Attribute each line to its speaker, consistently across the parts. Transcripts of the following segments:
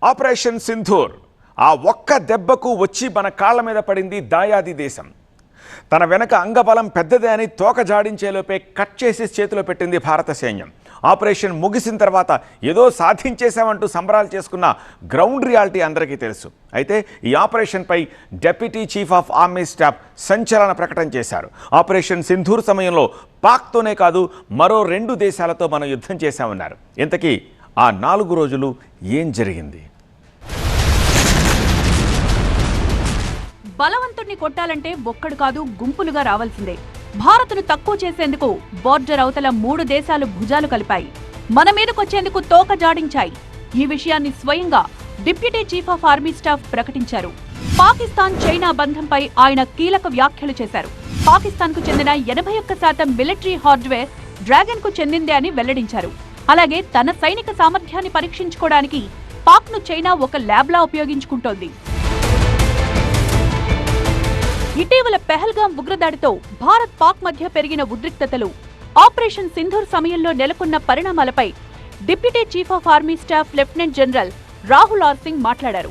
Speaker 1: Operation Sindoor ఆ ఒక్క దెబ్బకు వచ్చి మన కాళ్ళ మీద పడింది దాయాది దేశం. తన వెనక అంగబలం పెద్దదే అని తోక జాడించేలోపే కట్ చేసి చేతిలో పెట్టింది భారత సైన్యం. ఆపరేషన్ ముగిసిన తర్వాత ఏదో సాధించేశామంటూ సంబరాలు చేసుకున్న గ్రౌండ్ రియాలిటీ అందరికీ తెలుసు. అయితే ఈ ఆపరేషన్పై deputy chief of army staff సంచలన ప్రకటన చేశారు. ఆపరేషన్ సింధూర్ సమయంలో పాక్తోనే కాదు మరో 2 దేశాలతో మనం యుద్ధం చేశామన్నారు. ఇంతకీ ఆ 4 రోజులు ఏం జరిగింది?
Speaker 2: బలవంతుడిని కొట్టాలంటే ఒక్కడు కాదు గుంపులుగా రావాల్సిందే. భారత్ను తక్కువ చేసేందుకు బోర్డర్ అవతల 3 దేశాలు భుజాలు కలిపాయి. మన మీదకొచ్చేందుకు తోక జాడించాయి. ఈ విషయాన్ని స్వయంగా deputy chief of army staff ప్రకటించారు. పాకిస్తాన్ చైనా బంధంపై ఆయన కీలక వ్యాఖ్యలు చేశారు. పాకిస్తాన్ కు చెందిన 81% మిలిటరీ హార్డ్వేర్ డ్రాగన్ కు చెందిందే అని వెల్లడించారు. అలాగే తన సైనిక సామర్థ్యాన్ని పరీక్షించుకోవడానికి పాక్ ను చైనా ఒక ల్యాబ్లా ఉపయోగించుకుంటోంది. ఇటీవల పెహల్గాం ఉగ్రదాడితో భారత్ పాక్ మధ్య పెరిగిన ఉద్రిక్తతలు, ఆపరేషన్ సింధూర్ సమయంలో నెలకొన్న పరిణామాలపై deputy chief of army staff lieutenant general Rahul R Singh మాట్లాడారు.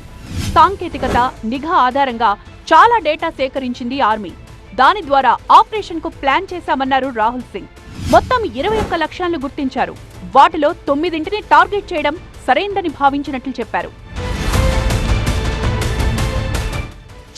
Speaker 2: సాంకేతికత, నిఘా ఆధారంగా చాలా డేటా సేకరించింది ఆర్మీ. దాని ద్వారా ఆపరేషన్ కు ప్లాన్ చేశామన్నారు రాహుల్ సింగ్. మొత్తం 21 లక్ష్యాలను గుర్తించారు. వాటిలో 9ంటిని టార్గెట్ చేయడం సరైందని భావించినట్లు చెప్పారు.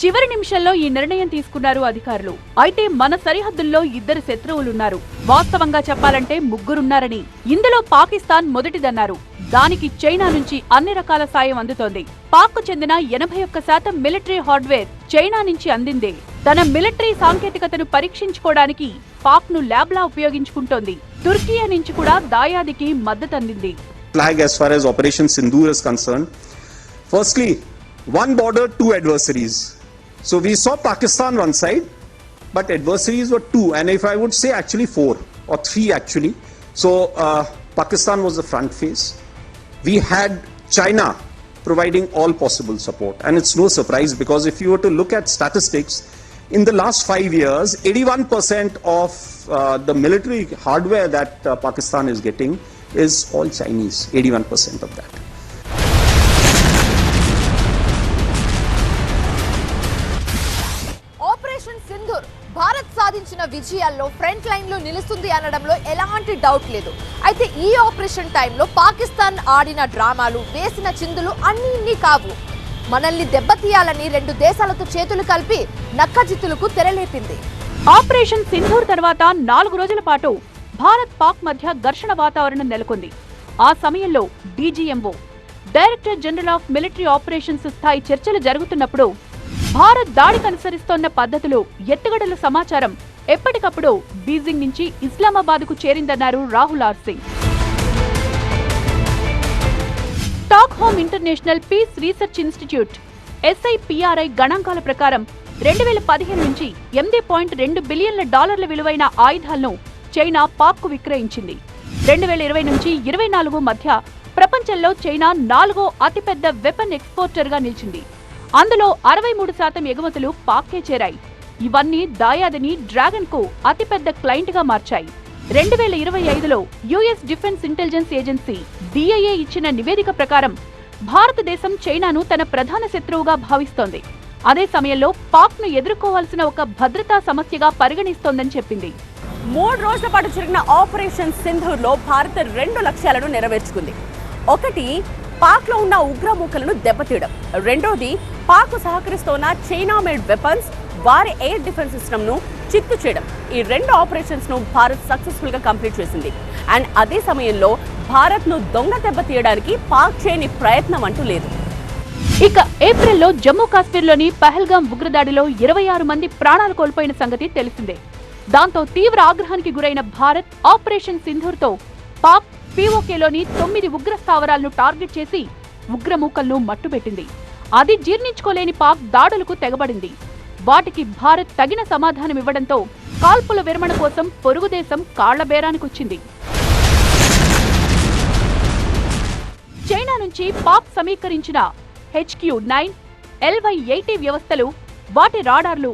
Speaker 2: చివరి నిమిషంలో ఈ నిర్ణయం తీసుకున్నారు అధికారులు. అయితే మన సరిహద్దుల్లో 2 శత్రువులున్నారు. వాస్తవంగా చెప్పాలంటే 3ఉన్నారని. ఇందులో పాకిస్తాన్ మొదటిదన్నారు. దానికి చైనా నుంచి అన్ని రకాల సాయం అందుతోంది. పాక్ కు చెందిన 81% మిలిటరీ హార్డ్వేర్ చైనా నుంచి అందిందే. తన మిలిటరీ సాంకేతికతను పరీక్షించుకోవడానికి పాక్ ను ల్యాబ్లా ఉపయోగించుకుంటోంది. తుర్కియా నుంచి కూడా దాయాదికి మద్దతందింది.
Speaker 3: As far as Operation Sindoor is concerned, firstly, one border, 2 adversaries. So we saw Pakistan one side, but adversaries were 2, and if I would say actually 4 or 3 actually. So Pakistan was the front face. We had China providing all possible support, and it's no surprise because if you were to look at statistics, in the last 5 years, 81% of the military hardware that Pakistan is getting is all Chinese, 81% of that.
Speaker 4: Bharat సాధించిన విజయాల్లో front line లో నిలుస్తుంది అనడంలో ఎలాంటి doubt లేదు. అయితే ఈ operation టైంలో పాకిస్తాన్ ఆడిన డ్రామాలు, వేసిన చిందులు అన్నీ కావు. మనల్ని దెబ్బతీయాలని 2 దేశాలతో చేతులు కలిపి నక్కజిత్తులకు తెరలేపింది.
Speaker 2: ఆపరేషన్ సింధూర్ తర్వాత 4 రోజుల పాటు భారత్ పాక్ మధ్య ఘర్షణ వాతావరణం నెలకొంది. ఆ సమయంలో DGMO, director general of military operations స్థాయి చర్చలు జరుగుతున్నప్పుడు భారత్ దాడికి అనుసరిస్తోన్న పద్ధతులు, ఎత్తుగడల సమాచారం ఎప్పటికప్పుడు బీజింగ్ నుంచి ఇస్లామాబాద్ కు చేరిందన్నారు Rahul R Singh. Stockholm international peace research institute SIPRI గణాంకాల ప్రకారం 2015 నుంచి $8.2 బిలియన్ల విలువైన ఆయుధాలను చైనా పాక్ కు విక్రయించింది. 2020 నుంచి 24 మధ్య ప్రపంచంలో చైనా 4వ అతిపెద్ద వెపన్ ఎక్స్పోర్టర్ గా నిలిచింది. అందులో 63% ఎగుమతులు పాక్కే చేరాయి. ఇవన్నీ దాయాదిని డ్రాగన్ కు అతిపెద్ద క్లయింట్ గా మార్చాయి. 2025లో US defence intelligence agency DIA ఇచ్చిన నివేదిక ప్రకారం భారతదేశం చైనాను తన ప్రధాన శత్రువుగా భావిస్తోంది. అదే సమయంలో పాక్ ను ఎదుర్కోవాల్సిన ఒక భద్రతా సమస్యగా పరిగణిస్తోందని చెప్పింది.
Speaker 5: 3 రోజుల పాటు జరిగిన ఆపరేషన్ సింధూర్ లో భారత్ 2 లక్ష్యాలను నెరవేర్చుకుంది. ఒకటి, పాక్ లో ఉన్న ఉగ్రమూకలను దెబ్బతీయడం. రెండోది, పాక్ సహకరిస్తోన్న చైనా మేడ్ వెపన్స్, వారి ఎయిర్ డిఫెన్స్ సిస్టమ్ ను చిత్తు చేయడం. ఈ 2 ఆపరేషన్స్ ను భారత్ సక్సెస్ఫుల్ గా కంప్లీట్ చేసింది. అండ్ అదే సమయంలో భారత్ ను దొంగ దెబ్బతీయడానికి పాక్ చేయని ప్రయత్నం అంటూ లేదు.
Speaker 2: ఇక ఏప్రిల్లో జమ్మూ కాశ్మీర్లోని పహల్గాం ఉగ్రదాడిలో 26 మంది ప్రాణాలు కోల్పోయిన సంగతి తెలిసిందే. దాంతో తీవ్ర ఆగ్రహానికి గురైన భారత్ ఆపరేషన్ సింధూర్ తో పాక్ POKలోని 9 ఉగ్ర స్థావరాలను టార్గెట్ చేసి ఉగ్రమూకలను మట్టుబెట్టింది. అది జీర్ణించుకోలేని పాక్ దాడులకు తెగబడింది. వాటికి భారత్ తగిన సమాధానం ఇవ్వడంతో కాల్పుల విరమణ కోసం పొరుగుదేశం కాళ్లబేరానికొచ్చింది. చైనా నుంచి పాక్ సమీకరించిన HQ-9, LY-80 వ్యవస్థలు, వాటి రాడార్లు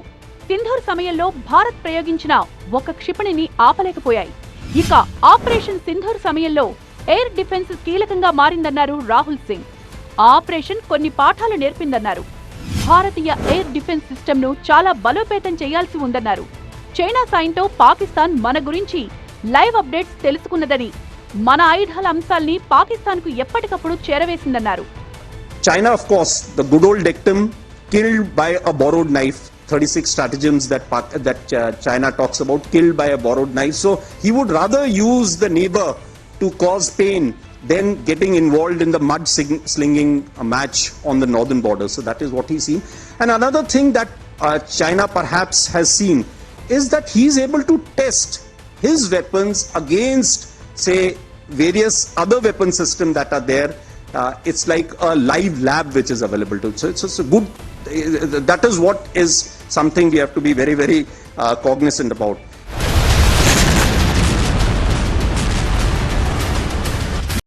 Speaker 2: సింధూర్ సమయంలో భారత్ ప్రయోగించిన ఒక క్షిపణిని ఆపలేకపోయాయి. ఇక ఆపరేషన్ సింధూర్ సమయంలో ఎయిర్ డిఫెన్స్ కీలకంగా మారిందన్నారు రాహుల్ సింగ్. ఆ ఆపరేషన్ కొన్ని పాఠాలు నేర్పిందన్నారు. భారతీయ ఎయిర్ డిఫెన్స్ సిస్టమ్ను చాలా బలోపేతం చేయాల్సి ఉందన్నారు. చైనా సాయంతో పాకిస్తాన్ మన గురించి లైవ్ అప్డేట్స్ తెలుసుకున్నదని, మన ఆయుధాల అంశాల్ని పాకిస్తాన్కు ఎప్పటికప్పుడు చేరవేసిందన్నారు.
Speaker 3: China, of course, the good old dictum, killed by a borrowed knife. 36 stratagems that China talks about, killed by a borrowed knife. So he would rather use the neighbor to cause pain than getting involved in the mud-slinging match on the northern border. So that is what he's seen. And another thing that China perhaps has seen is that he's able to test his weapons against, say, various other weapon systems that are there. It's like a live lab which is available to. So it's a good. That is what is something we have to be very, very cognizant about.